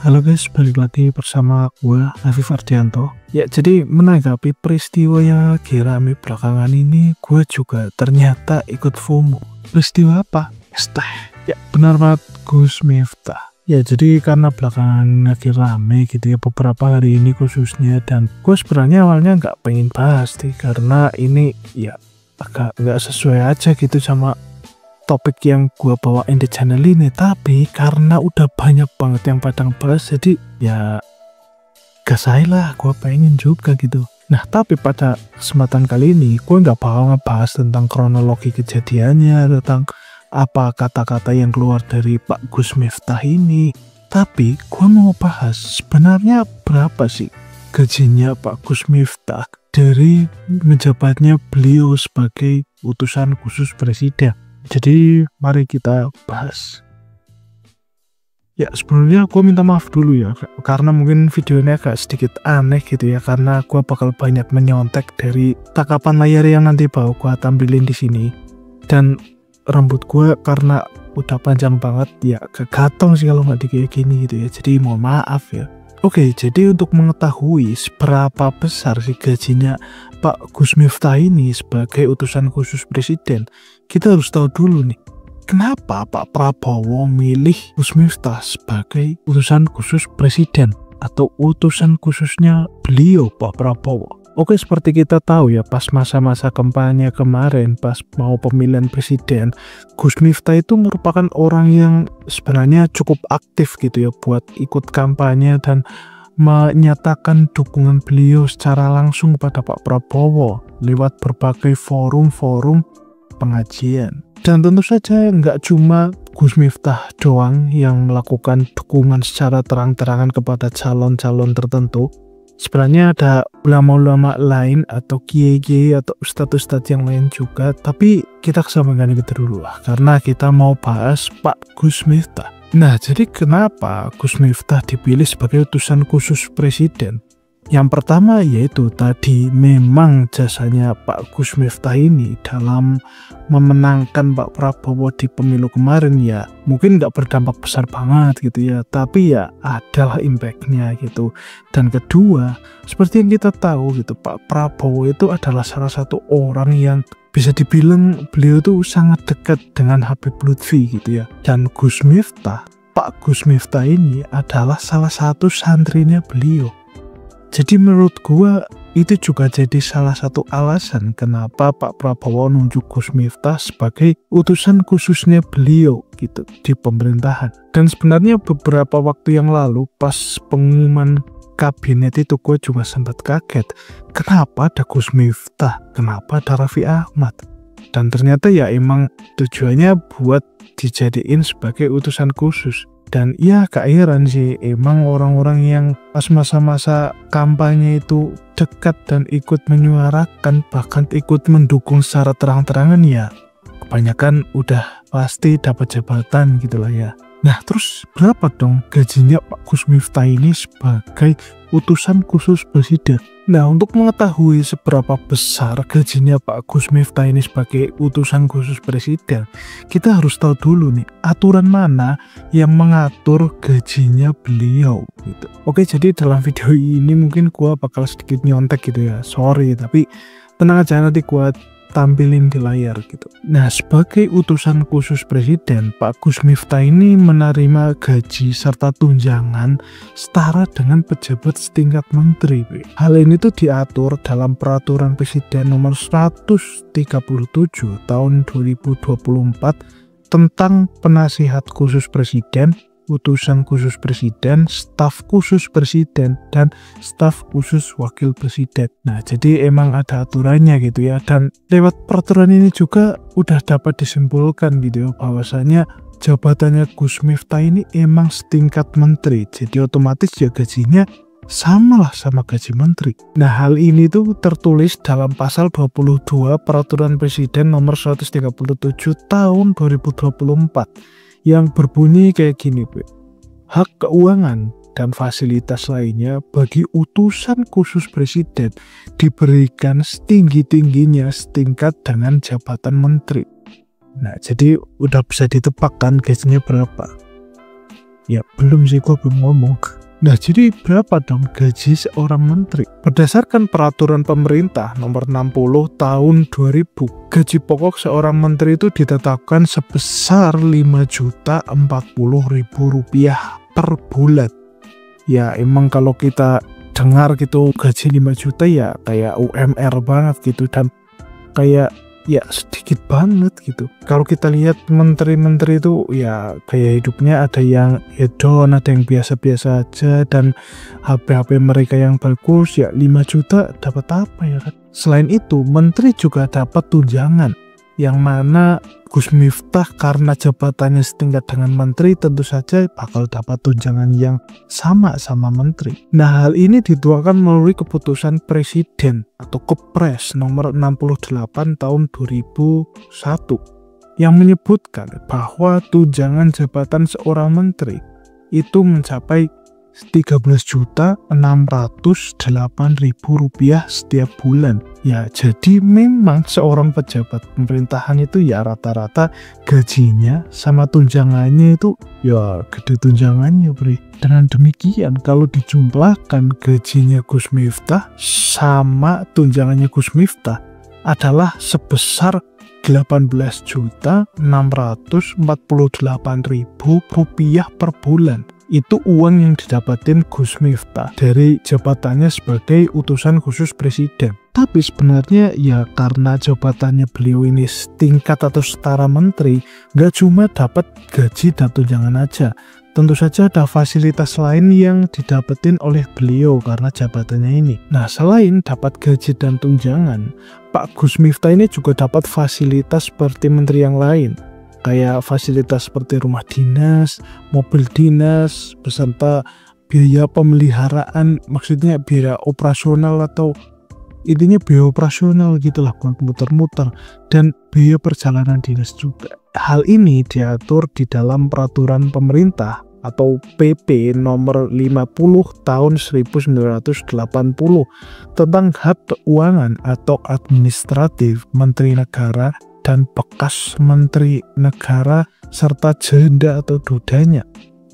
Halo guys, balik lagi bersama gue, Afif Ardianto. Ya, jadi menanggapi peristiwa yang lagi rame belakangan ini, gue juga ternyata ikut FOMO. Peristiwa apa? Ya, benar banget, Gus Miftah. Ya, jadi karena belakangan lagi rame gitu ya, beberapa hari ini khususnya, dan gue sebenarnya awalnya nggak pengen bahas sih, karena ini ya agak nggak sesuai aja gitu sama topik yang gue bawain di channel ini. Tapi karena udah banyak banget yang pada ngebahas, jadi ya gas aja lah, gue pengen juga gitu. Nah, tapi pada kesempatan kali ini gue nggak bakal ngebahas tentang kronologi kejadiannya, tentang apa kata-kata yang keluar dari Pak Gus Miftah ini. Tapi gue mau bahas sebenarnya berapa sih gajinya Pak Gus Miftah dari menjabatnya beliau sebagai utusan khusus presiden. Jadi mari kita bahas. Ya, sebelumnya gue minta maaf dulu ya, karena mungkin videonya agak sedikit aneh gitu ya, karena gue bakal banyak menyontek dari takapan layar yang nanti bakal gue tampilin di sini. Dan rambut gue karena udah panjang banget ya, kegatong sih kalau nggak kayak gini gitu ya, jadi mohon maaf ya. Oke, jadi untuk mengetahui seberapa besar sih gajinya Pak Gus Miftah ini sebagai utusan khusus presiden, kita harus tahu dulu nih, kenapa Pak Prabowo milih Gus Miftah sebagai utusan khusus presiden atau utusan khususnya beliau Pak Prabowo. Oke, seperti kita tahu ya, pas masa-masa kampanye kemarin, pas mau pemilihan presiden, Gus Miftah itu merupakan orang yang sebenarnya cukup aktif gitu ya buat ikut kampanye dan menyatakan dukungan beliau secara langsung kepada Pak Prabowo lewat berbagai forum-forum pengajian. Dan tentu saja nggak cuma Gus Miftah doang yang melakukan dukungan secara terang-terangan kepada calon-calon tertentu. Sebenarnya ada ulama-ulama lain atau kiai-kiai atau ustadz-ustadz yang lain juga, tapi kita kesampingkan itu dulu lah, karena kita mau bahas Pak Gus Miftah. Nah, jadi kenapa Gus Miftah dipilih sebagai utusan khusus presiden? Yang pertama yaitu tadi, memang jasanya Pak Gus Miftah ini dalam memenangkan Pak Prabowo di pemilu kemarin ya mungkin nggak berdampak besar banget gitu ya, tapi ya adalah impactnya gitu. Dan kedua, seperti yang kita tahu gitu, Pak Prabowo itu adalah salah satu orang yang bisa dibilang beliau tuh sangat dekat dengan Habib Lutfi gitu ya. Dan Gus Miftah, Pak Gus Miftah ini adalah salah satu santrinya beliau. Jadi menurut gua itu juga jadi salah satu alasan kenapa Pak Prabowo nunjuk Gus Miftah sebagai utusan khususnya beliau gitu di pemerintahan. Dan sebenarnya beberapa waktu yang lalu pas pengumuman kabinet itu gue juga sempat kaget, kenapa ada Gus Miftah, kenapa ada Raffi Ahmad. Dan ternyata ya emang tujuannya buat dijadiin sebagai utusan khusus. Dan ya gak heran sih, emang orang-orang yang pas masa-masa kampanye itu dekat dan ikut menyuarakan, bahkan ikut mendukung secara terang-terangan ya kebanyakan udah pasti dapat jabatan gitulah ya. Nah, terus berapa dong gajinya Pak Gus Miftah ini sebagai utusan khusus presiden? Nah, untuk mengetahui seberapa besar gajinya Pak Gus Miftah ini sebagai utusan khusus presiden, kita harus tahu dulu nih, aturan mana yang mengatur gajinya beliau gitu. Oke, jadi dalam video ini mungkin gua bakal sedikit nyontek gitu ya, sorry, tapi tenang aja, nanti gua tampilin di layar gitu. Nah, sebagai utusan khusus presiden, Pak Gus Miftah ini menerima gaji serta tunjangan setara dengan pejabat setingkat menteri. Hal ini tuh diatur dalam Peraturan Presiden Nomor 137 Tahun 2024 tentang Penasihat Khusus Presiden, utusan khusus presiden, staf khusus presiden, dan staf khusus wakil presiden. Nah, jadi emang ada aturannya gitu ya, dan lewat peraturan ini juga udah dapat disimpulkan gitu ya, bahwasanya jabatannya Gus Miftah ini emang setingkat menteri, jadi otomatis ya gajinya sama gaji menteri. Nah, hal ini tuh tertulis dalam pasal 22 Peraturan Presiden Nomor 137 Tahun 2024 yang berbunyi kayak gini, hak keuangan dan fasilitas lainnya bagi utusan khusus presiden diberikan setinggi-tingginya setingkat dengan jabatan menteri. Nah, jadi udah bisa ditebak kan gajinya berapa. Ya belum sih, gue belum ngomong. Nah, jadi berapa dong gaji seorang menteri? Berdasarkan peraturan pemerintah nomor 60 tahun 2000, gaji pokok seorang menteri itu ditetapkan sebesar Rp5.040.000 per bulan. Ya emang kalau kita dengar gitu gaji 5 juta ya kayak UMR banget gitu, dan kayak ya sedikit banget gitu. Kalau kita lihat menteri-menteri itu ya kayak hidupnya ada yang hedon, ada yang biasa-biasa aja, dan HP-HP mereka yang bagus. Ya 5 juta dapat apa ya kan? Selain itu, menteri juga dapat tunjangan, yang mana Gus Miftah karena jabatannya setingkat dengan menteri tentu saja bakal dapat tunjangan yang sama menteri. Nah, hal ini dituangkan melalui keputusan presiden atau Kepres nomor 68 tahun 2001 yang menyebutkan bahwa tunjangan jabatan seorang menteri itu mencapai Rp13.608.000 setiap bulan. Ya, jadi memang seorang pejabat pemerintahan itu ya rata-rata gajinya sama tunjangannya itu ya gede tunjangannya, Bre. Dengan demikian, kalau dijumlahkan gajinya Gus Miftah sama tunjangannya Gus Miftah adalah sebesar Rp18.648.000 per bulan. Itu uang yang didapatin Gus Miftah dari jabatannya sebagai utusan khusus presiden. Tapi sebenarnya ya karena jabatannya beliau ini setingkat atau setara menteri, nggak cuma dapat gaji dan tunjangan aja. Tentu saja ada fasilitas lain yang didapetin oleh beliau karena jabatannya ini. Nah, selain dapat gaji dan tunjangan, Pak Gus Miftah ini juga dapat fasilitas seperti menteri yang lain. Kayak fasilitas seperti rumah dinas, mobil dinas, beserta biaya pemeliharaan, maksudnya biaya operasional atau intinya biaya operasional gitulah, buat muter-muter, dan biaya perjalanan dinas juga. Hal ini diatur di dalam peraturan pemerintah atau PP nomor 50 tahun 1980 tentang hak keuangan atau administratif menteri negara dan bekas menteri negara serta janda atau dudanya.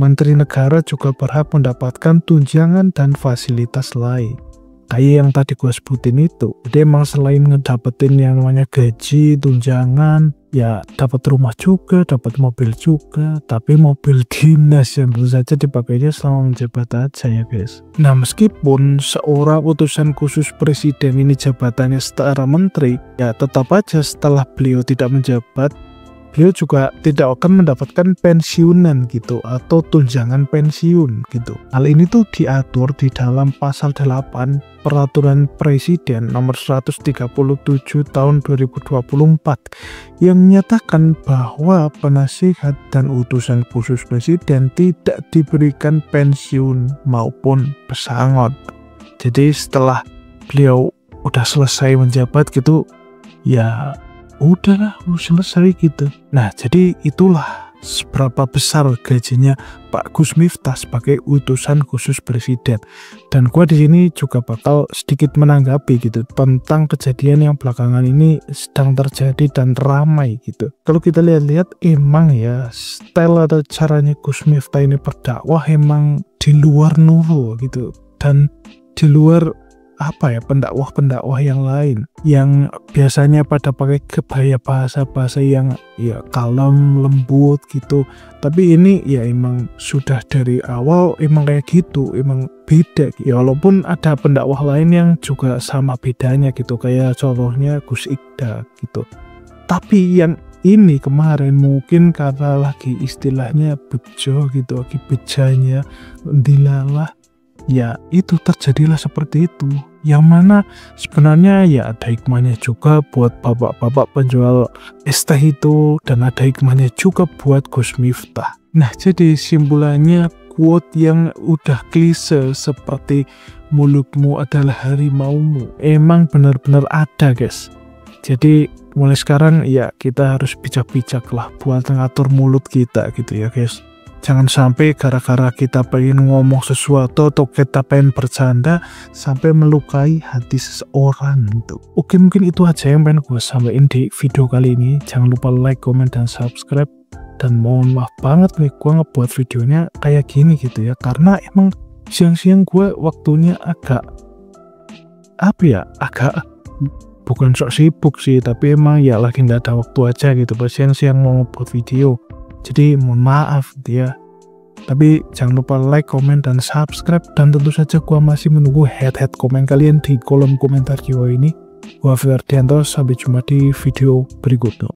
Menteri negara juga berhak mendapatkan tunjangan dan fasilitas lain. Kayak yang tadi gue sebutin itu. Jadi emang selain ngedapetin yang namanya gaji, tunjangan, ya dapat rumah juga, dapat mobil juga, tapi mobil dinas yang tentu saja dipakainya selama menjabat aja ya guys. Nah, meskipun seorang utusan khusus presiden ini jabatannya setara menteri, ya tetap aja setelah beliau tidak menjabat, beliau juga tidak akan mendapatkan pensiunan gitu atau tunjangan pensiun gitu. Hal ini tuh diatur di dalam pasal 8 Peraturan Presiden nomor 137 tahun 2024 yang menyatakan bahwa penasihat dan utusan khusus presiden tidak diberikan pensiun maupun pesangon. Jadi setelah beliau udah selesai menjabat gitu, ya udahlah, selesai gitu. Nah, jadi itulah seberapa besar gajinya Pak Gus Miftah sebagai utusan khusus presiden. Dan gua di sini juga bakal sedikit menanggapi gitu tentang kejadian yang belakangan ini sedang terjadi dan ramai gitu. Kalau kita lihat-lihat emang ya style atau caranya Gus Miftah ini berdakwah emang di luar nuru gitu, dan di luar pendakwah-pendakwah yang lain yang biasanya pada pakai kebaya bahasa-bahasa yang ya kalem, lembut gitu. Tapi ini ya emang sudah dari awal emang kayak gitu, emang beda ya. Walaupun ada pendakwah lain yang juga sama bedanya gitu, kayak contohnya Gus Ikda gitu. Tapi yang ini kemarin mungkin karena lagi istilahnya bejo gitu, lagi bejanya dilalah, ya itu terjadilah seperti itu. Yang mana sebenarnya ya ada hikmahnya juga buat bapak-bapak penjual es teh itu, dan ada hikmahnya juga buat Gus Miftah. Nah, jadi simpulannya quote yang udah klise seperti mulutmu adalah harimaumu emang benar-benar ada guys. Jadi mulai sekarang ya kita harus bijak-bijak lah buat ngatur mulut kita gitu ya guys. Jangan sampai gara-gara kita pengen ngomong sesuatu atau kita pengen bercanda sampai melukai hati seseorang gitu. Oke, mungkin itu aja yang pengen gue sampaikan di video kali ini. Jangan lupa like, comment, dan subscribe. Dan mohon maaf banget nih gue ngebuat videonya kayak gini gitu ya, karena emang siang-siang gue waktunya agak bukan sok sibuk sih, tapi emang ya lagi nggak ada waktu aja gitu pas siang-siang mau ngebuat video. Jadi mohon maaf gitu ya. Tapi jangan lupa like, komen, dan subscribe. Dan tentu saja gue masih menunggu head komen kalian di kolom komentar di bawah ini. Gua Ardianto, sampai jumpa di video berikutnya.